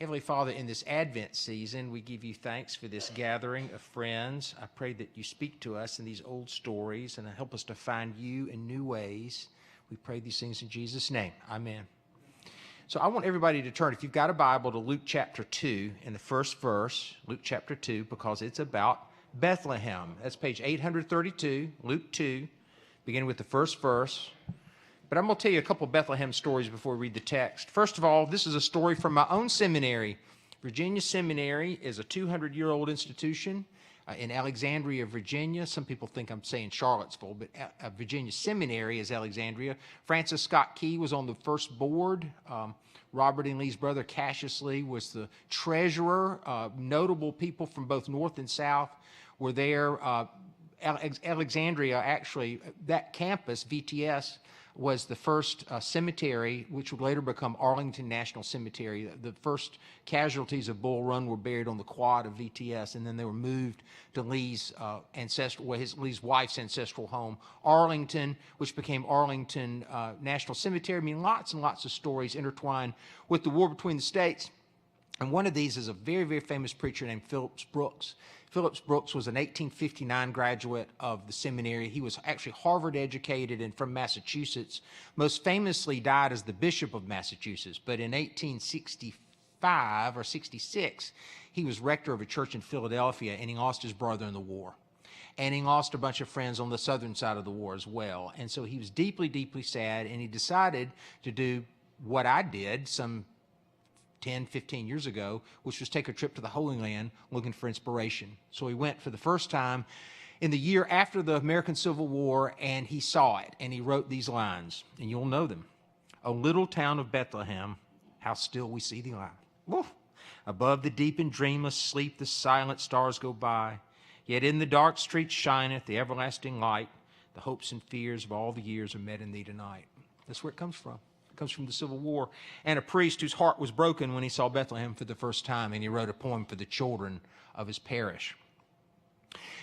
Heavenly Father, in this Advent season, we give you thanks for this gathering of friends. I pray that you speak to us in these old stories and help us to find you in new ways. We pray these things in Jesus' name. Amen. So I want everybody to turn, if you've got a Bible, to Luke chapter 2 in the first verse, Luke chapter 2, because it's about Bethlehem. That's page 832, Luke 2, beginning with the first verse. But I'm going to tell you a couple of Bethlehem stories before we read the text. First of all, this is a story from my own seminary. Virginia Seminary is a 200-year-old institution in Alexandria, Virginia. Some people think I'm saying Charlottesville, but Virginia Seminary is Alexandria. Francis Scott Key was on the first board. Robert E. Lee's brother, Cassius Lee, was the treasurer. Notable people from both North and South were there. Alexandria, actually, that campus, VTS, was the first cemetery, which would later become Arlington National Cemetery. The first casualties of Bull Run were buried on the quad of VTS, and then they were moved to Lee's Lee's wife's ancestral home, Arlington, which became Arlington National Cemetery. I mean, lots and lots of stories intertwined with the war between the states. And one of these is a very, very famous preacher named Phillips Brooks. Phillips Brooks was an 1859 graduate of the seminary. He was actually Harvard educated and from Massachusetts. Most famously died as the Bishop of Massachusetts. But in 1865 or 66, he was rector of a church in Philadelphia, and he lost his brother in the war. And he lost a bunch of friends on the southern side of the war as well. And so he was deeply, deeply sad, and he decided to do what I did some 10, 15 years ago, which was take a trip to the Holy Land looking for inspiration. So he went for the first time in the year after the American Civil War, and he saw it, and he wrote these lines, and you'll know them. O little town of Bethlehem, how still we see thee lie. Woo! Above the deep and dreamless sleep the silent stars go by, yet in the dark streets shineth the everlasting light. The hopes and fears of all the years are met in thee tonight. That's where it comes from. Comes from the Civil War, and a priest whose heart was broken when he saw Bethlehem for the first time, and he wrote a poem for the children of his parish.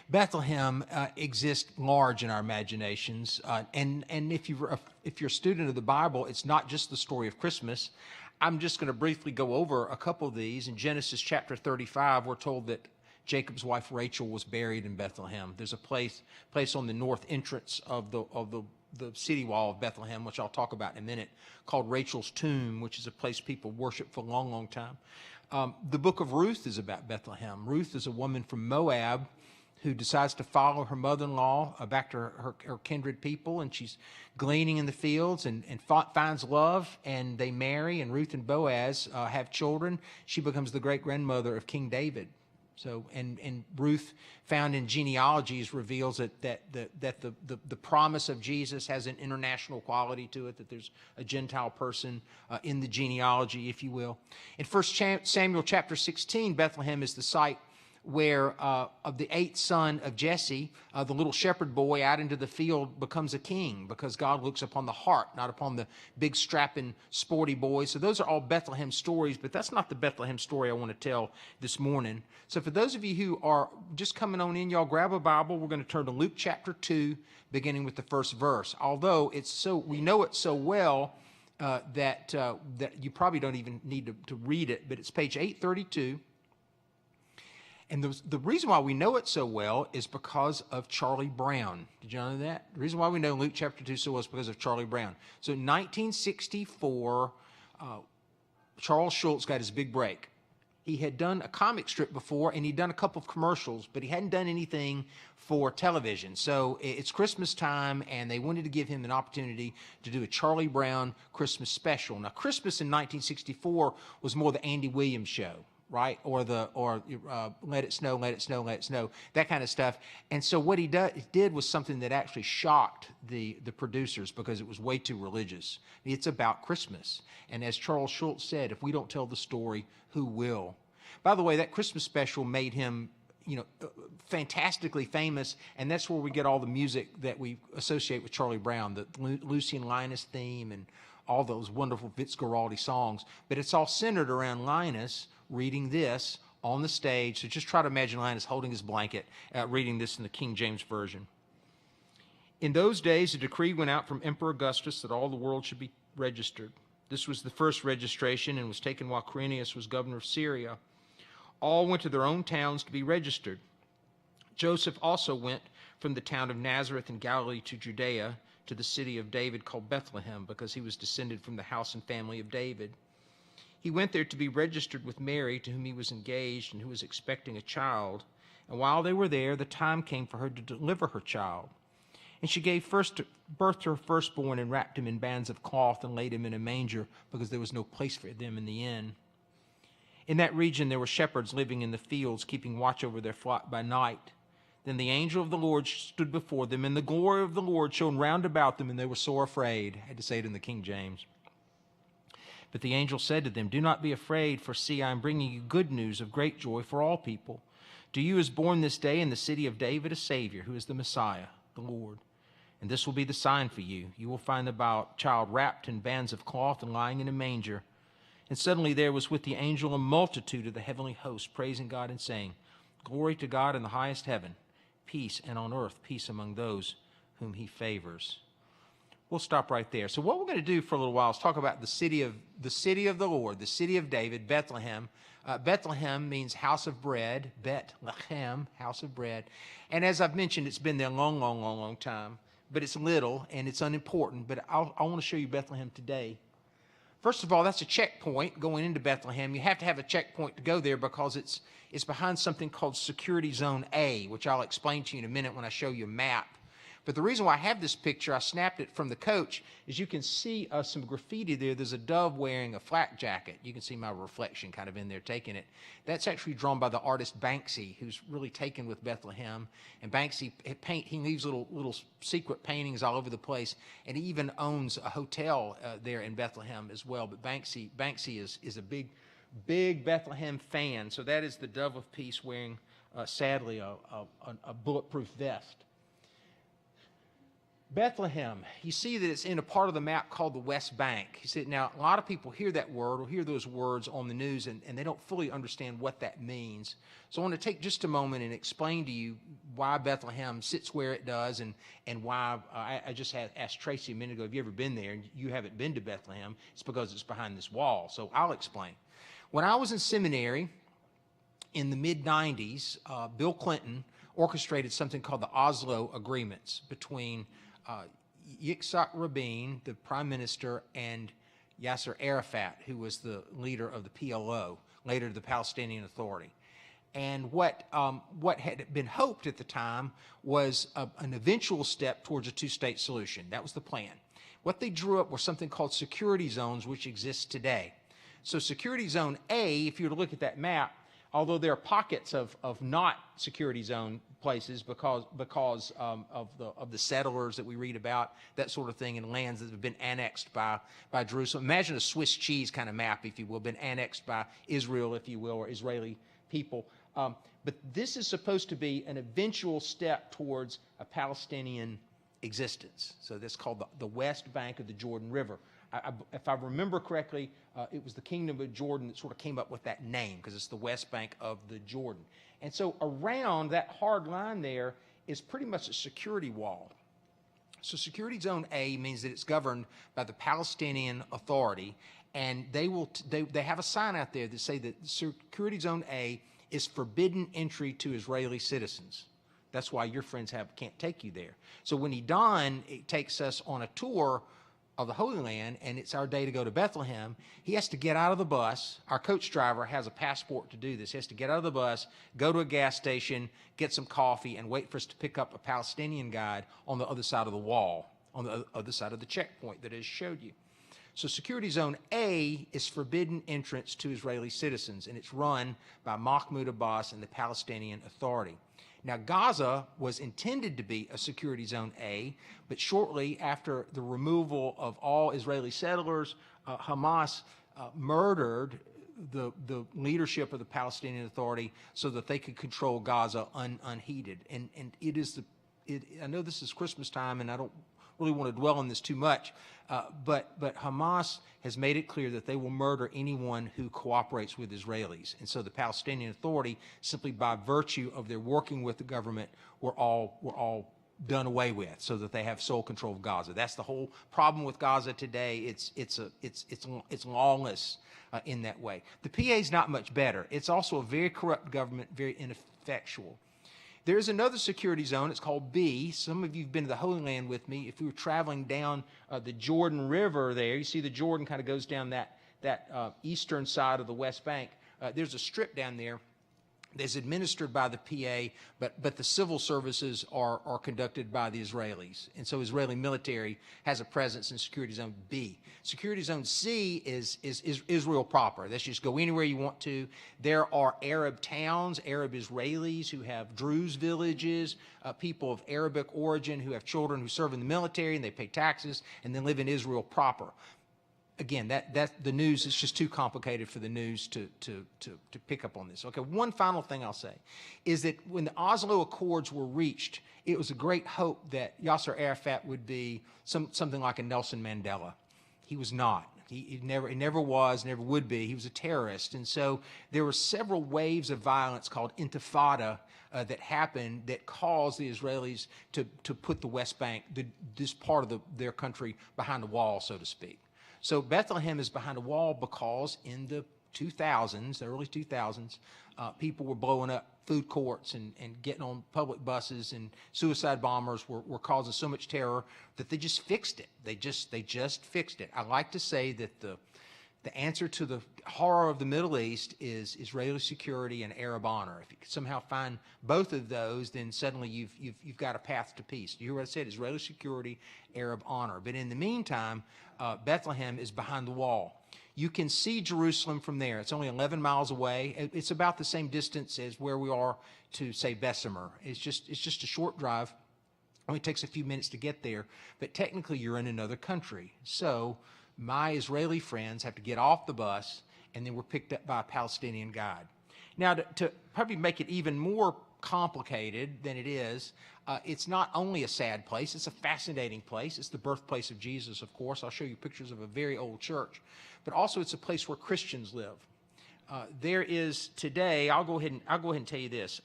Bethlehem exists large in our imaginations, and if you're a student of the Bible, it's not just the story of Christmas. I'm just going to briefly go over a couple of these. In Genesis chapter 35, we're told that Jacob's wife Rachel was buried in Bethlehem. There's a place on the north entrance of the city wall of Bethlehem, which I'll talk about in a minute, called Rachel's Tomb, which is a place people worship for a long, long time. The book of Ruth is about Bethlehem. Ruth is a woman from Moab who decides to follow her mother-in-law back to her kindred people, and she's gleaning in the fields and finds love, and they marry, and Ruth and Boaz have children. She becomes the great-grandmother of King David. So, and Ruth, found in genealogies, reveals that the promise of Jesus has an international quality to it, that there's a Gentile person in the genealogy, if you will. In 1 Samuel chapter 16, Bethlehem is the site where of the eighth son of Jesse, the little shepherd boy out into the field becomes a king, because God looks upon the heart, not upon the big strapping sporty boys. So those are all Bethlehem stories, but that's not the Bethlehem story I want to tell this morning. So for those of you who are just coming on in, y'all grab a Bible. We're going to turn to Luke chapter 2, beginning with the first verse. Although we know it so well that you probably don't even need to read it, but it's page 832. And the reason why we know it so well is because of Charlie Brown. Did you know that? The reason why we know Luke chapter 2 so well is because of Charlie Brown. So in 1964, Charles Schulz got his big break. He had done a comic strip before, and he'd done a couple of commercials, but he hadn't done anything for television. So it's Christmas time, and they wanted to give him an opportunity to do a Charlie Brown Christmas special. Now, Christmas in 1964 was more the Andy Williams show, right? Or Let It Snow, Let It Snow, Let It Snow, that kind of stuff. And so what he did was something that actually shocked the producers, because it was way too religious. It's about Christmas. And as Charles Schulz said, if we don't tell the story, who will? By the way, that Christmas special made him, fantastically famous, and that's where we get all the music that we associate with Charlie Brown, the Lucy and Linus theme and all those wonderful Vince Guaraldi songs. But it's all centered around Linus reading this on the stage. So just try to imagine Linus holding his blanket, reading this in the King James Version. In those days, a decree went out from Emperor Augustus that all the world should be registered. This was the first registration and was taken while Quirinius was governor of Syria. All went to their own towns to be registered. Joseph also went from the town of Nazareth in Galilee to Judea, to the city of David called Bethlehem, because he was descended from the house and family of David. He went there to be registered with Mary, to whom he was engaged and who was expecting a child. And while they were there, the time came for her to deliver her child. And she gave birth to her firstborn and wrapped him in bands of cloth and laid him in a manger, because there was no place for them in the inn. In that region there were shepherds living in the fields, keeping watch over their flock by night. Then the angel of the Lord stood before them, and the glory of the Lord shone round about them, and they were sore afraid. I had to say it in the King James. But the angel said to them, "Do not be afraid, for see, I am bringing you good news of great joy for all people. To you is born this day in the city of David a Savior, who is the Messiah, the Lord. And this will be the sign for you. You will find the child wrapped in bands of cloth and lying in a manger." And suddenly there was with the angel a multitude of the heavenly host, praising God and saying, "Glory to God in the highest heaven, peace, and on earth peace among those whom he favors." We'll stop right there. So what we're going to do for a little while is talk about the city of the Lord, the city of David, Bethlehem. Bethlehem means house of bread. Bethlehem, house of bread. And as I've mentioned, it's been there a long time. But it's little and it's unimportant. But I want to show you Bethlehem today. First of all, that's a checkpoint going into Bethlehem. You have to have a checkpoint to go there because it's behind something called Security Zone A, which I'll explain to you in a minute when I show you a map. But the reason why I have this picture, I snapped it from the coach, is you can see some graffiti there. There's a dove wearing a flak jacket. You can see my reflection kind of in there taking it. That's actually drawn by the artist Banksy, who's really taken with Bethlehem. And Banksy, he leaves little secret paintings all over the place. And he even owns a hotel there in Bethlehem as well. But Banksy is a big Bethlehem fan. So that is the dove of peace wearing, sadly, a bulletproof vest. Bethlehem, you see that it's in a part of the map called the West Bank. You see, now, a lot of people hear that word or hear those words on the news, and they don't fully understand what that means. So I want to take just a moment and explain to you why Bethlehem sits where it does and why I just asked Tracy a minute ago, have you ever been there? And you haven't been to Bethlehem. It's because it's behind this wall. So I'll explain. When I was in seminary in the mid-'90s, Bill Clinton orchestrated something called the Oslo Agreements between Yitzhak Rabin, the prime minister, and Yasser Arafat, who was the leader of the PLO, later the Palestinian Authority. And what had been hoped at the time was an eventual step towards a two-state solution. That was the plan. What they drew up were something called security zones, which exists today. So Security Zone A, if you were to look at that map, although there are pockets of not security zone places because of the settlers that we read about, that sort of thing, and lands that have been annexed by Jerusalem. Imagine a Swiss cheese kind of map, if you will, been annexed by Israel, if you will, or Israeli people. But this is supposed to be an eventual step towards a Palestinian existence. So that's called the West Bank of the Jordan River. If I remember correctly, it was the Kingdom of Jordan that sort of came up with that name because it's the West Bank of the Jordan. And so around that hard line there is pretty much a security wall. So Security Zone A means that it's governed by the Palestinian Authority, and they have a sign out there that say that Security Zone A is forbidden entry to Israeli citizens. That's why your friends can't take you there. So when Don takes us on a tour of the Holy Land, and it's our day to go to Bethlehem, he has to get out of the bus. Our coach driver has a passport to do this. He has to get out of the bus, go to a gas station, get some coffee, and wait for us to pick up a Palestinian guide on the other side of the wall, on the other side of the checkpoint that I showed you. So Security Zone A is forbidden entrance to Israeli citizens, and it's run by Mahmoud Abbas and the Palestinian Authority. Now, Gaza was intended to be a Security Zone A, but shortly after the removal of all Israeli settlers, Hamas murdered the leadership of the Palestinian Authority so that they could control Gaza unheeded. And I know this is Christmas time, and I don't really want to dwell on this too much, but Hamas has made it clear that they will murder anyone who cooperates with Israelis. And so the Palestinian Authority, simply by virtue of their working with the government, were all done away with so that they have sole control of Gaza. That's the whole problem with Gaza today. It's lawless in that way. The PA is not much better. It's also a very corrupt government, very ineffectual. There's another security zone. It's called B. Some of you have been to the Holy Land with me. If we were traveling down the Jordan River there, you see the Jordan kind of goes down that eastern side of the West Bank. There's a strip down there that's administered by the PA, but the civil services are conducted by the Israelis. And so Israeli military has a presence in Security Zone B. Security Zone C is Israel proper. That's just go anywhere you want to. There are Arab towns, Arab Israelis who have Druze villages, people of Arabic origin who have children who serve in the military and they pay taxes and then live in Israel proper. Again, that the news is just too complicated for the news to pick up on this. Okay, one final thing I'll say is that when the Oslo Accords were reached, it was a great hope that Yasser Arafat would be something like a Nelson Mandela. He was not. He never was, never would be. He was a terrorist. And so there were several waves of violence called intifada that happened that caused the Israelis to put the West Bank, this part of their country, behind the wall, so to speak. So Bethlehem is behind a wall because in the 2000s, the early 2000s, people were blowing up food courts and getting on public buses, and suicide bombers were causing so much terror that they just fixed it. They just fixed it. I like to say that the answer to the horror of the Middle East is Israeli security and Arab honor. If you could somehow find both of those, then suddenly you've got a path to peace. You hear what I said? Israeli security, Arab honor. But in the meantime, Bethlehem is behind the wall. You can see Jerusalem from there. It's only 11 miles away. It's about the same distance as where we are to, say, Bessemer. It's just a short drive. It only takes a few minutes to get there. But technically, you're in another country. So my Israeli friends have to get off the bus, and then we're picked up by a Palestinian guide. Now, to probably make it even more complicated than it is, it's not only a sad place, it's a fascinating place. It's the birthplace of Jesus, of course. I'll show you pictures of a very old church. But also it's a place where Christians live. There is today, I'll go ahead and tell you this.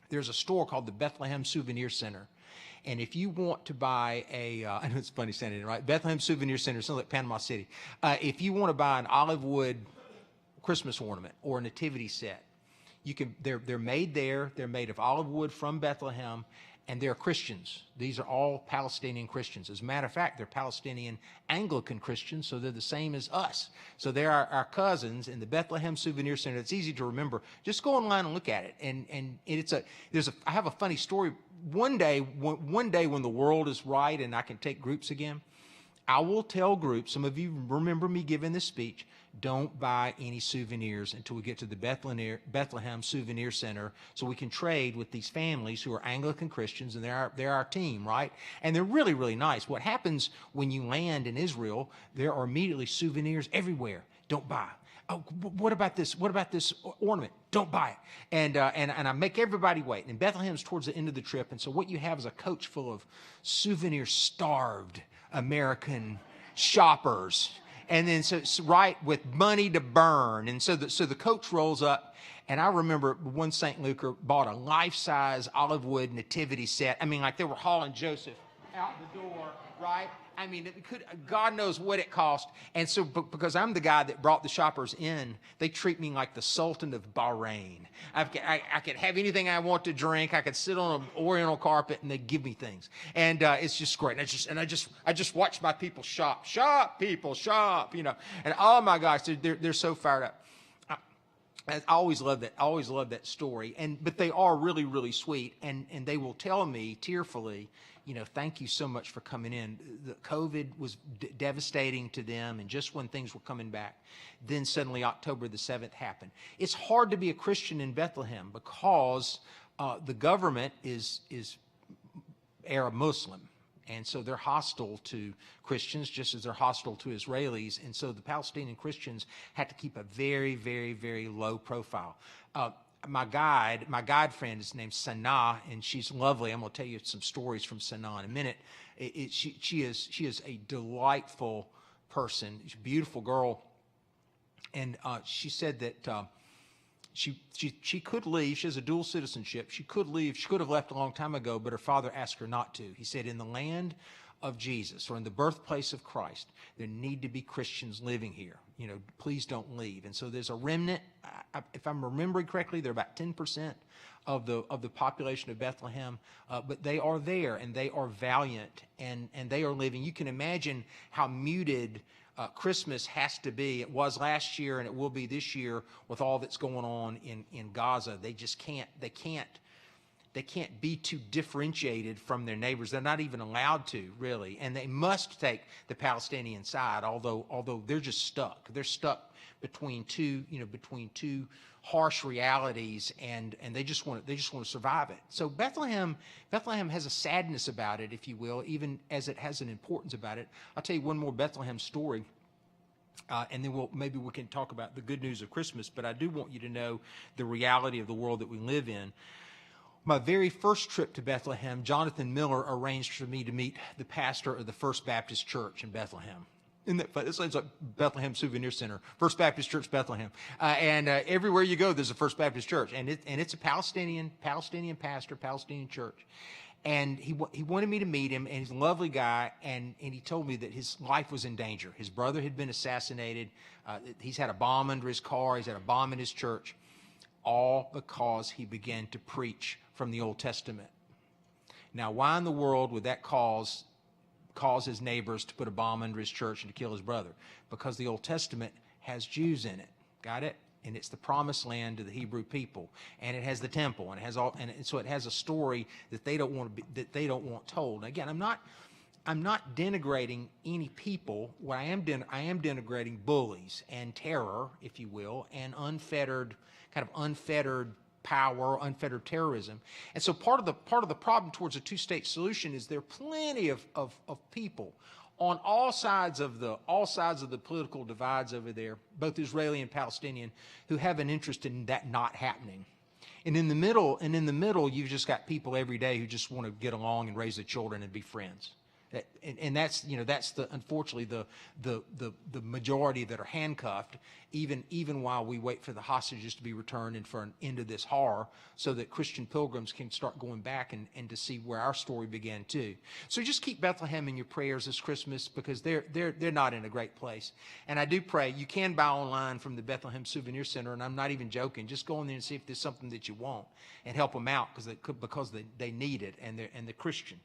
There's a store called the Bethlehem Souvenir Center. And if you want to buy I know it's funny saying it, right? Bethlehem Souvenir Center, sounds like Panama City. If you want to buy an olive wood Christmas ornament or a nativity set, you can. They're made there. They're made of olive wood from Bethlehem, and they're Christians. These are all Palestinian Christians. As a matter of fact, they're Palestinian Anglican Christians, so they're the same as us. So they're our cousins in the Bethlehem Souvenir Center. It's easy to remember. Just go online and look at it. And I have a funny story. One day when the world is right and I can take groups again, I will tell groups, some of you remember me giving this speech, don't buy any souvenirs until we get to the Bethlehem Souvenir Center so we can trade with these families who are Anglican Christians, and they're our team, right? And they're really, really nice. What happens when you land in Israel, there are immediately souvenirs everywhere. Don't buy. Oh, what about this? What about this ornament? Don't buy it. And I make everybody wait. And Bethlehem's towards the end of the trip, and so what you have is a coach full of souvenir-starved American shoppers. And then so right with money to burn. And so the coach rolls up, and I remember one St. Luker bought a life-size olive wood nativity set. I mean, like they were hauling Joseph out the door, right? I mean, God knows what it cost. And so because I'm the guy that brought the shoppers in, they treat me like the Sultan of Bahrain. I could have anything I want to drink. I could sit on an oriental carpet, and they give me things. And it's just great. And I just watch my people shop. Shop, people, shop, you know. And oh my gosh, they're so fired up. I always love that. I always love that story. But they are really, really sweet. And they will tell me tearfully, you know, thank you so much for coming in. The COVID was devastating to them, and just when things were coming back, then suddenly October the 7th happened. It's hard to be a Christian in Bethlehem because the government is Arab Muslim, and so they're hostile to Christians just as they're hostile to Israelis, and so the Palestinian Christians had to keep a very, very, very low profile. My guide friend is named Sanaa, and she's lovely. I'm going to tell you some stories from Sanaa in a minute. She is a delightful person. She's a beautiful girl, and she said that She could leave. She has a dual citizenship. She could leave. She could have left a long time ago, but her father asked her not to. He said, in the land of Jesus, or in the birthplace of Christ, there need to be Christians living here. Please don't leave. And so there's a remnant. If I'm remembering correctly, they're about 10% of the population of Bethlehem, but they are there, and they are valiant, and they are living. You can imagine how muted Christmas has to be. It was last year, and it will be this year with all that's going on in Gaza. They just can't be too differentiated from their neighbors. They're not even allowed to, really, and they must take the Palestinian side. Although they're just stuck. They're stuck between two harsh realities, and they just want to survive it. So Bethlehem has a sadness about it, if you will, even as it has an importance about it. I'll tell you one more Bethlehem story, and then maybe we can talk about the good news of Christmas. But I do want you to know the reality of the world that we live in. My very first trip to Bethlehem, Jonathan Miller arranged for me to meet the pastor of the First Baptist Church in Bethlehem. It sounds like Bethlehem Souvenir Center, First Baptist Church, Bethlehem. And everywhere you go, there's a First Baptist Church. And it's a Palestinian pastor, Palestinian church. And he wanted me to meet him, and he's a lovely guy, and he told me that his life was in danger. His brother had been assassinated. He's had a bomb under his car. He's had a bomb in his church, all because he began to preach from the Old Testament. Now, why in the world would that cause his neighbors to put a bomb under his church and to kill his brother? Because the Old Testament has Jews in it. Got it? And it's the promised land to the Hebrew people, and it has the temple, and it has so it has a story that they don't want told. Now, again, I'm not denigrating any people. What I am denigrating bullies and terror, if you will, and unfettered power, unfettered terrorism. And so part of the problem towards a two-state solution is there are plenty of people on all sides of the political divides over there, both Israeli and Palestinian, who have an interest in that not happening. And in the middle, you've just got people every day who just want to get along and raise their children and be friends. And that's unfortunately the majority that are handcuffed, even while we wait for the hostages to be returned and for an end of this horror, so that Christian pilgrims can start going back and to see where our story began too. So just keep Bethlehem in your prayers this Christmas, because they're not in a great place. And I do pray you can buy online from the Bethlehem Souvenir Center, and I'm not even joking. Just go in there and see if there's something that you want and help them out, because they need it, and they're Christian.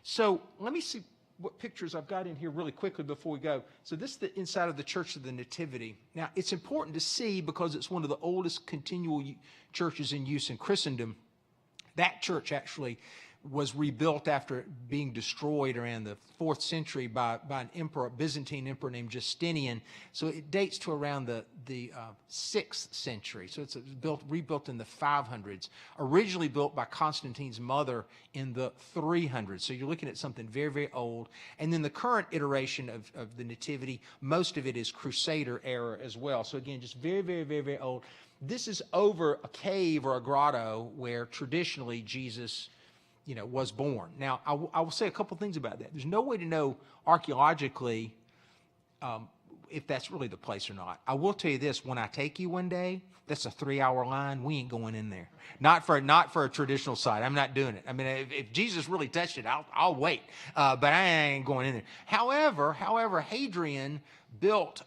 So let me see what pictures I've got in here really quickly before we go. So this is the inside of the Church of the Nativity. Now, it's important to see because it's one of the oldest continual churches in use in Christendom. That church actually was rebuilt after being destroyed around the 4th century by an emperor, a Byzantine emperor named Justinian. So it dates to around the 6th century. So it's rebuilt in the 500s, originally built by Constantine's mother in the 300s. So you're looking at something very, very old. And then the current iteration of the Nativity, most of it is Crusader era as well. So again, just very, very, very, very old. This is over a cave or a grotto where traditionally Jesus was born. Now, I will say a couple things about that. There's no way to know archaeologically if that's really the place or not. I will tell you this: when I take you one day, that's a 3-hour line. We ain't going in there. Not for a traditional site. I'm not doing it. I mean, if Jesus really touched it, I'll wait. But I ain't going in there. However, Hadrian built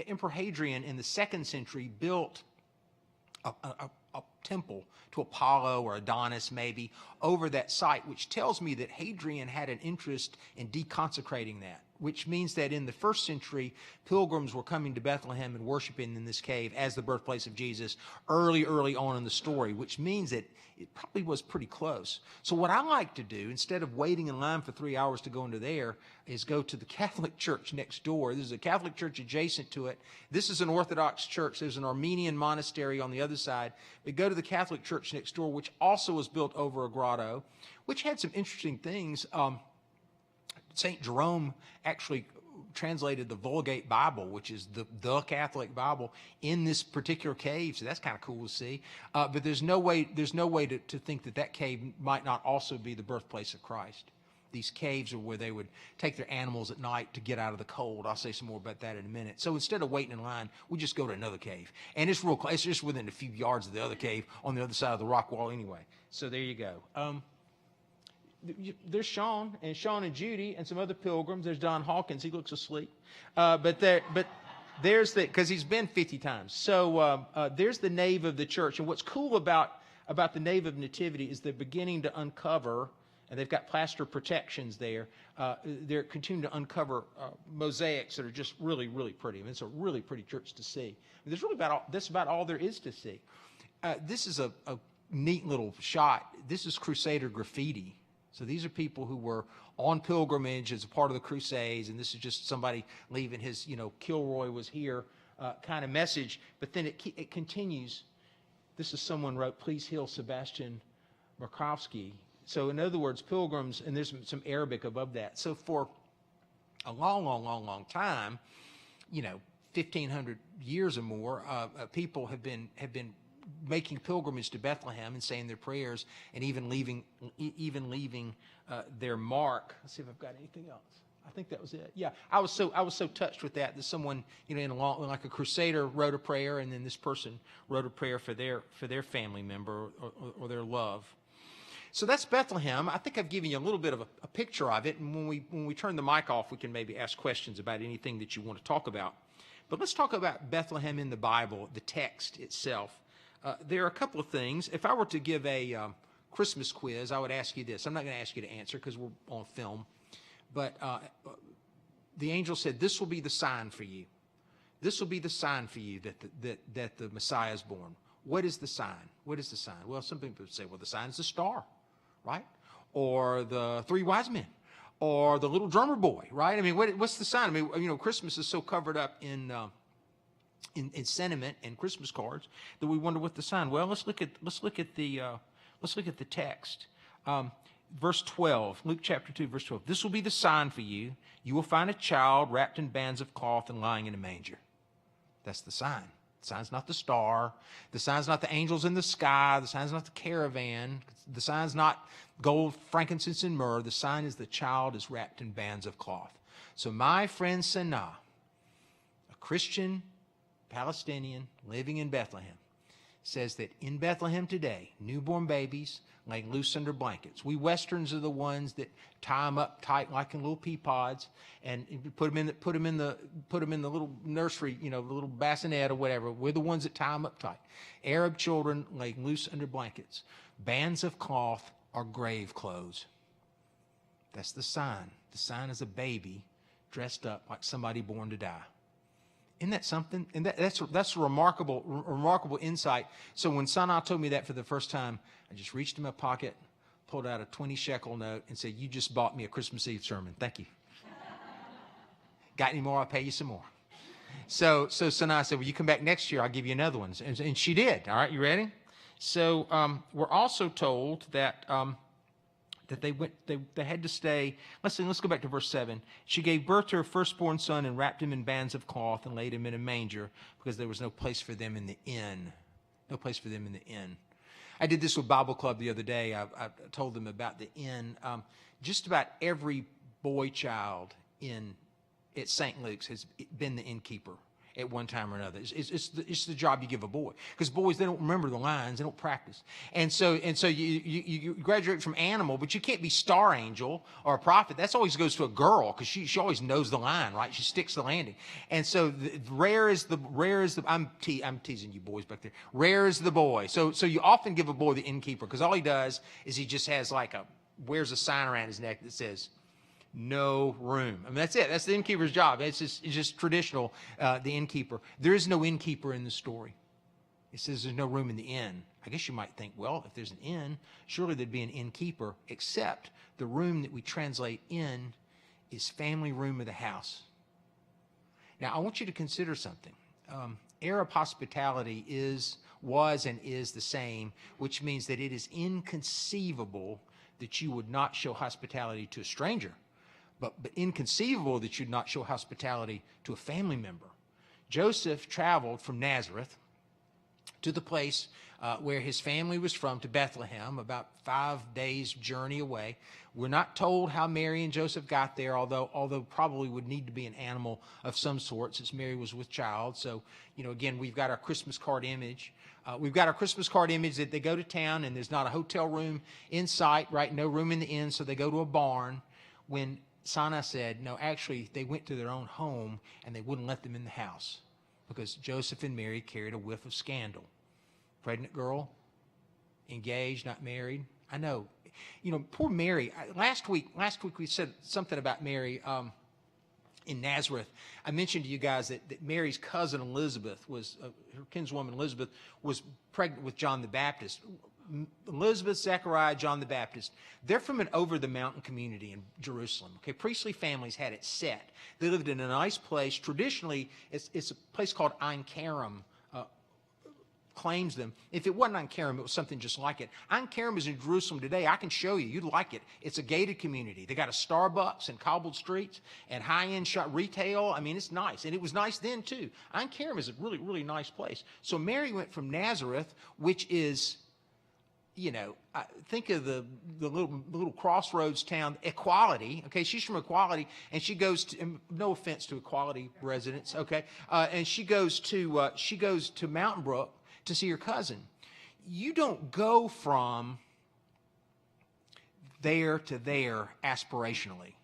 Emperor Hadrian in the 2nd century built a temple to Apollo or Adonis maybe over that site, which tells me that Hadrian had an interest in deconsecrating that, which means that in the 1st century, pilgrims were coming to Bethlehem and worshiping in this cave as the birthplace of Jesus early on in the story, which means that it probably was pretty close. So what I like to do, instead of waiting in line for 3 hours to go into there, is go to the Catholic church next door. There's a Catholic church adjacent to it. This is an Orthodox church. There's an Armenian monastery on the other side. But go to the Catholic church next door, which also was built over a grotto, which had some interesting things. St. Jerome actually translated the Vulgate Bible, which is the Catholic Bible, in this particular cave. So that's kind of cool to see. But there's no way to think that cave might not also be the birthplace of Christ. these caves are where they would take their animals at night to get out of the cold. I'll say some more about that in a minute. So instead of waiting in line, we just go to another cave. And it's real close. It's just within a few yards of the other cave on the other side of the rock wall anyway. So there you go. There's Sean and Judy and some other pilgrims. There's Don Hawkins. He looks asleep. But there's because he's been 50 times. So there's the nave of the church. And what's cool about the nave of Nativity is they're beginning to uncover, and they've got plaster protections there. They're continuing to uncover mosaics that are just really, really pretty. I mean, it's a really pretty church to see. There's really that's about all there is to see. This is a neat little shot. This is Crusader graffiti. So these are people who were on pilgrimage as a part of the Crusades, and this is just somebody leaving his, Kilroy was here kind of message. But then it continues. This is someone wrote, "Please heal Sebastian Markowski." So in other words, pilgrims, and there's some Arabic above that. So for a long, long, long, long time, 1,500 years or more, people have been making pilgrimage to Bethlehem and saying their prayers, and even leaving their mark. Let's see if I've got anything else. I think that was it. Yeah, I was so touched with that someone like a Crusader wrote a prayer, and then this person wrote a prayer for their family member or their love. So that's Bethlehem. I think I've given you a little bit of a picture of it, and when we turn the mic off, we can maybe ask questions about anything that you want to talk about. But let's talk about Bethlehem in the Bible, the text itself. There are a couple of things. If I were to give a Christmas quiz, I would ask you this. I'm not going to ask you to answer because we're on film. But the angel said, "This will be the sign for you. This will be the sign for you that the Messiah is born." What is the sign? What is the sign? Well, some people say, well, the sign is the star, right? Or the three wise men, or the little drummer boy, right? I mean, what's the sign? I mean, Christmas is so covered up in sentiment and Christmas cards that we wonder what the sign. Well, let's look at the text. Verse 12, Luke chapter 2, verse 12. "This will be the sign for you. You will find a child wrapped in bands of cloth and lying in a manger." That's the sign. The sign's not the star. The sign's not the angels in the sky. The sign's not the caravan. The sign's not gold, frankincense, and myrrh. The sign is the child is wrapped in bands of cloth. So my friend Sanaa, a Christian Palestinian living in Bethlehem, says that in Bethlehem today, newborn babies laying loose under blankets. We Westerns are the ones that tie them up tight like in little pea pods and put them in the little nursery, the little bassinet or whatever. We're the ones that tie them up tight. Arab children laying loose under blankets. Bands of cloth are grave clothes. That's the sign. The sign is a baby dressed up like somebody born to die. Isn't that something? And that's a remarkable insight. So when Sanaa told me that for the first time, I just reached in my pocket, pulled out a 20 shekel note, and said, "You just bought me a Christmas Eve sermon. Thank you. Got any more? I'll pay you some more." So Sanaa said, "Well, you come back next year, I'll give you another one." And she did. All right, you ready? So we're also told that they had to stay. Let's go back to verse 7. "She gave birth to her firstborn son and wrapped him in bands of cloth and laid him in a manger because there was no place for them in the inn." No place for them in the inn. I did this with Bible Club the other day. I told them about the inn. Just about every boy child at St. Luke's has been the innkeeper at one time or another. It's the job you give a boy, because boys, they don't remember the lines, they don't practice, and so you graduate from animal, but you can't be star angel or a prophet. That always goes to a girl, because she always knows the line, right? She sticks the landing. And so rare is the I'm teasing you boys back there. Rare is the boy. So you often give a boy the innkeeper, because all he does is he just has wears a sign around his neck that says no room. I mean, that's it. That's the innkeeper's job. It's just traditional, the innkeeper. There is no innkeeper in the story. It says there's no room in the inn. I guess you might think, well, if there's an inn, surely there'd be an innkeeper, except the room that we translate inn is family room of the house. Now, I want you to consider something. Arab hospitality was and is the same, which means that it is inconceivable that you would not show hospitality to a stranger. But inconceivable that you'd not show hospitality to a family member. Joseph traveled from Nazareth to the place where his family was from, to Bethlehem, about 5 days' journey away. We're not told how Mary and Joseph got there, although probably would need to be an animal of some sort, since Mary was with child. So, again, we've got our Christmas card image. That they go to town, and there's not a hotel room in sight, right? No room in the inn, so they go to a barn. When Sinai said, no, actually, they went to their own home, and they wouldn't let them in the house because Joseph and Mary carried a whiff of scandal. Pregnant girl, engaged, not married. I know. Poor Mary. Last week we said something about Mary in Nazareth. I mentioned to you guys that Mary's cousin Elizabeth her kinswoman Elizabeth was pregnant with John the Baptist. Elizabeth, Zechariah, John the Baptist, they're from an over-the-mountain community in Jerusalem. Okay, priestly families had it set. They lived in a nice place. Traditionally, it's a place called Ein Kerem, claims them. If it wasn't Ein Kerem, it was something just like it. Ein Kerem is in Jerusalem today. I can show you. You'd like it. It's a gated community. They got a Starbucks and cobbled streets and high-end retail. I mean, it's nice. And it was nice then, too. Ein Kerem is a really, really nice place. So Mary went from Nazareth, which is, think of the little crossroads town, Equality. Okay, she's from Equality, and she goes to, no offense to Equality residents, okay, and she goes to Mountain Brook to see her cousin. You don't go from there to there aspirationally.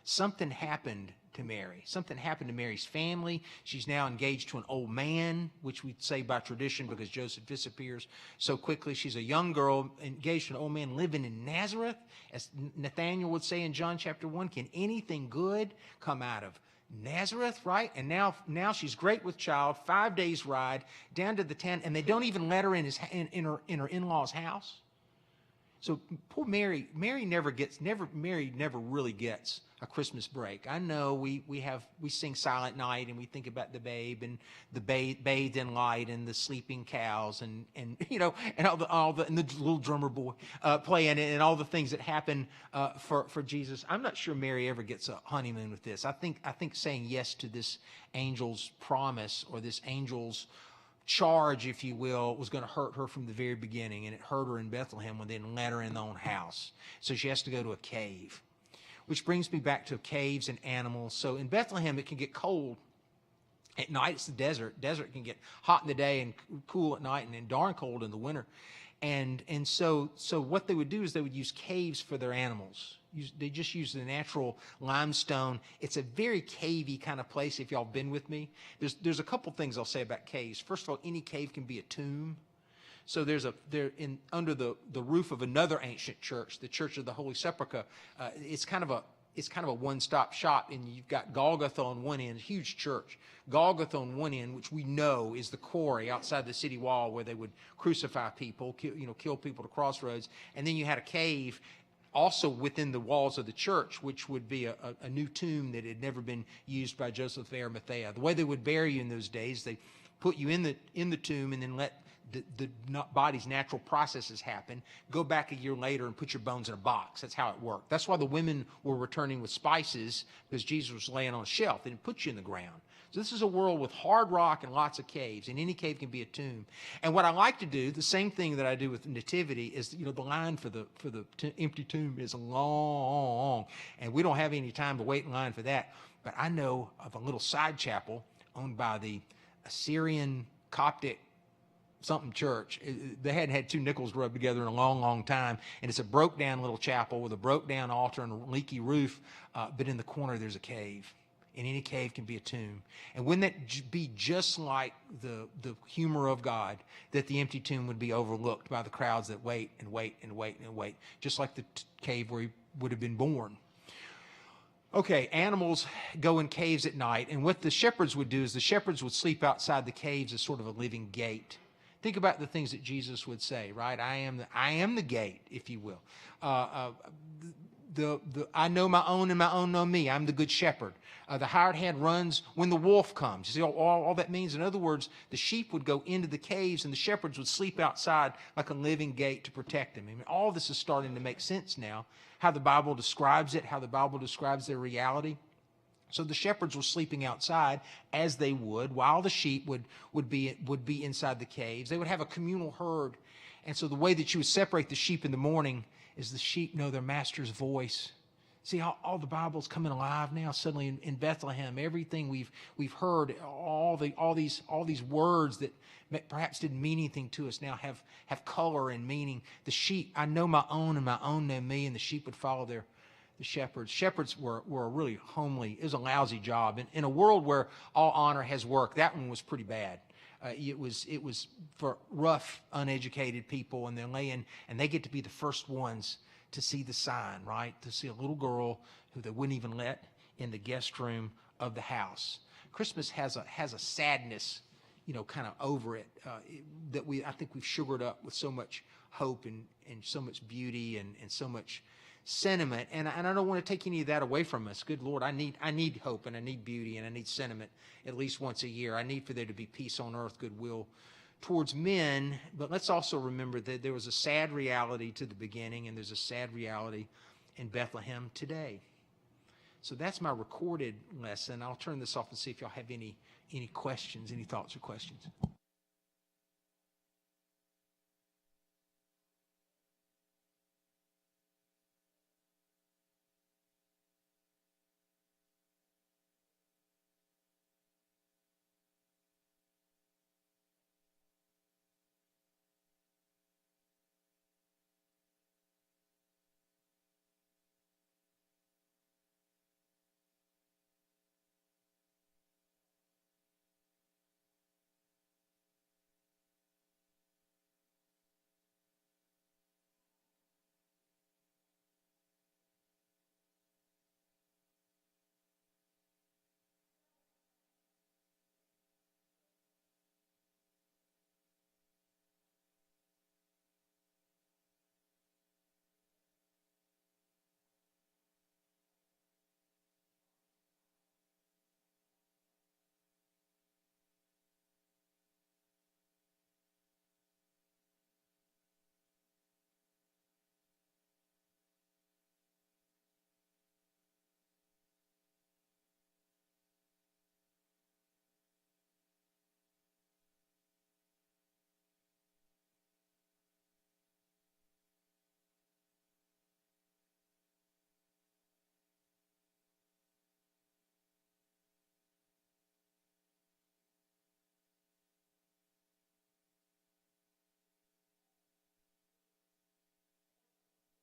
Something happened to Mary. Something happened to Mary's family. She's now engaged to an old man, which we'd say by tradition because Joseph disappears so quickly. She's a young girl engaged to an old man living in Nazareth. As Nathaniel would say in John chapter 1, can anything good come out of Nazareth, right? And now she's great with child, 5 days ride down to the town, and they don't even let her in her in-laws' house. So poor Mary never really gets a Christmas break. I know we sing Silent Night, and we think about the babe and the bathed in light and the sleeping cows and all the and the little drummer boy playing it and all the things that happen for Jesus. I'm not sure Mary ever gets a honeymoon with this. I think saying yes to this angel's promise or this angel's charge, if you will, was going to hurt her from the very beginning, and it hurt her in Bethlehem when they didn't let her in their own house. So she has to go to a cave, which brings me back to caves and animals. So in Bethlehem, it can get cold at night. It's the desert. Desert can get hot in the day and cool at night, and then darn cold in the winter. And so what they would do is they would use caves for their animals. They just use the natural limestone. It's a very cavey kind of place, if y'all been with me. There's a couple things I'll say about caves. First of all, any cave can be a tomb. So under the roof of another ancient church, the Church of the Holy Sepulchre. It's kind of a one-stop shop, and you've got Golgotha on one end, a huge church. Golgotha on one end, which we know is the quarry outside the city wall where they would crucify people, kill people to crossroads. And then you had a cave also within the walls of the church, which would be a new tomb that had never been used by Joseph of Arimathea. The way they would bury you in those days, they put you in the tomb and then let the body's natural processes happen, go back a year later and put your bones in a box. That's how it worked. That's why the women were returning with spices, because Jesus was laying on a shelf. They didn't put you in the ground. So this is a world with hard rock and lots of caves, and any cave can be a tomb. And what I like to do, the same thing that I do with nativity, is the line for the empty tomb is long, and we don't have any time to wait in line for that. But I know of a little side chapel owned by the Assyrian Coptic something church. They hadn't had two nickels rubbed together in a long, long time, and it's a broke down little chapel with a broke down altar and a leaky roof, but in the corner there's a cave. And any cave can be a tomb. And wouldn't that be just like the humor of God, that the empty tomb would be overlooked by the crowds that wait and wait and wait and wait, just like the cave where he would have been born. Okay, animals go in caves at night, and what the shepherds would do is the shepherds would sleep outside the caves as sort of a living gate. Think about the things that Jesus would say, right? I am the gate, if you will. I know my own and my own know me. I'm the good shepherd. The hired hand runs when the wolf comes. You see all that means? In other words, the sheep would go into the caves and the shepherds would sleep outside like a living gate to protect them. I mean, all this is starting to make sense now, how the Bible describes it, how the Bible describes their reality. So the shepherds were sleeping outside as they would, while the sheep would be inside the caves. They would have a communal herd, And so the way that you would separate the sheep in the morning is the sheep know their master's voice. See how all the Bible's coming alive now suddenly in Bethlehem. Everything we've heard, all these words that perhaps didn't mean anything to us now have color and meaning. The sheep, I know my own and my own know me, and the sheep would follow the shepherds. Shepherds were a really homely, it was a lousy job. In a world where all honor has work, that one was pretty bad. It was for rough, uneducated people, and they're laying, and they get to be the first ones to see the sign, right? To see a little girl who they wouldn't even let in the guest room of the house. Christmas has a sadness, kind of over it, that I think we've sugared up with so much hope and so much beauty and so much sentiment. And I don't want to take any of that away from us. Good Lord, I need hope and I need beauty and I need sentiment at least once a year. I need for there to be peace on earth, goodwill towards men. But let's also remember that there was a sad reality to the beginning, and there's a sad reality in Bethlehem today. So that's my recorded lesson. I'll turn this off and see if y'all have any questions, any thoughts or questions.